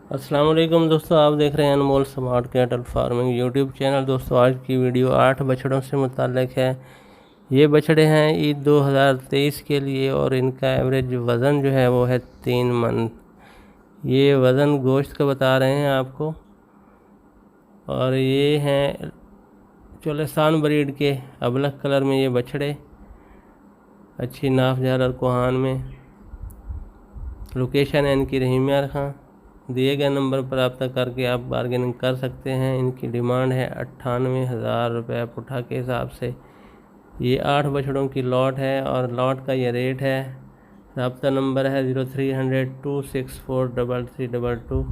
अस्सलाम वालेकुम दोस्तों, आप देख रहे हैं Anmol smart cattle farming YouTube channel. दोस्तों आज की वीडियो 8 बछड़ों से मुताल्लिक है। ये बछड़े हैं ईद 2023 के लिए और इनका एवरेज वज़न जो है वो है 3 मन। ये वज़न गोश्त का बता रहे हैं आपको। और ये हैं चोलेस्तान ब्रीड के अबलख कलर में ये बछड़े, अच्छी नाफ झालर कोहान में। लोकेशन है इनकी रहीमियार खां। दिए गए नंबर पर रब्ता करके आप बार्गेनिंग कर सकते हैं। इनकी डिमांड है 98,000 रुपये पुठा के हिसाब से। ये 8 बछड़ों की लॉट है और लॉट का ये रेट है। रब्ता नंबर है 0300 264 3322।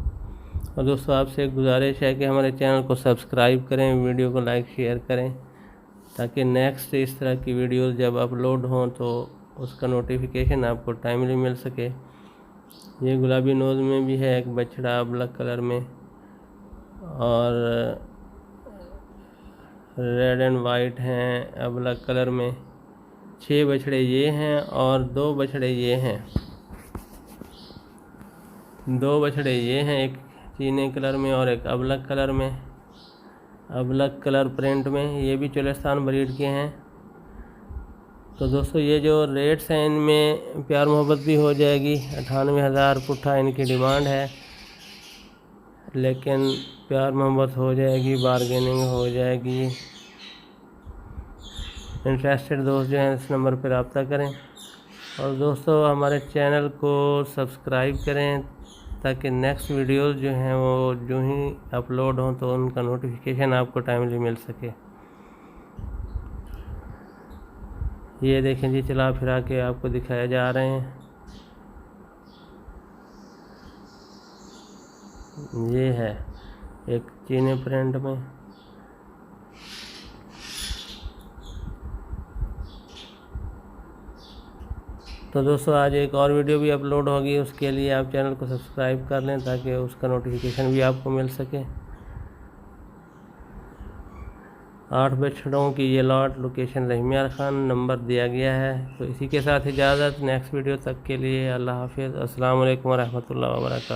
और दोस्तों आपसे एक गुजारिश है कि हमारे चैनल को सब्सक्राइब करें, वीडियो को लाइक शेयर करें, ताकि नेक्स्ट इस तरह की वीडियोस जब अपलोड हों तो उसका नोटिफिकेशन आपको टाइमली मिल सके। ये गुलाबी नोज़ में भी है एक बछड़ा ब्लैक कलर में, और रेड एंड वाइट हैं ब्लैक कलर में। 6 बछड़े ये हैं और 2 बछड़े ये हैं। 2 बछड़े ये हैं, एक चीनी कलर में और एक अबलक कलर में, अबलक कलर प्रिंट में। ये भी चोलेस्तान ब्रीड के हैं। तो दोस्तों ये जो रेट्स हैं इनमें प्यार मोहब्बत भी हो जाएगी। 98,000 पुट्ठा इनकी डिमांड है, लेकिन प्यार मोहब्बत हो जाएगी, बारगेनिंग हो जाएगी। इंटरेस्टेड दोस्त जो हैं इस नंबर पर रब्ता करें। और दोस्तों हमारे चैनल को सब्सक्राइब करें, ताकि नेक्स्ट वीडियोस जो हैं वो जो ही अपलोड हों तो उनका नोटिफिकेशन आपको टाइमली मिल सके। ये देखें जी, चला फिरा के आपको दिखाया जा रहे हैं। ये है एक चीनी प्रिंट में। तो दोस्तों आज एक और वीडियो भी अपलोड होगी, उसके लिए आप चैनल को सब्सक्राइब कर लें ताकि उसका नोटिफिकेशन भी आपको मिल सके। 8 बछड़ों की ये lot, location Rahimyar Khan, number दिया गया है। तो इसी के साथ इजाज़त, नेक्स्ट वीडियो तक के लिए अल्लाह हाफिज़। अस्सलाम वालेकुम रहमतुल्लाहि व बरकातहू।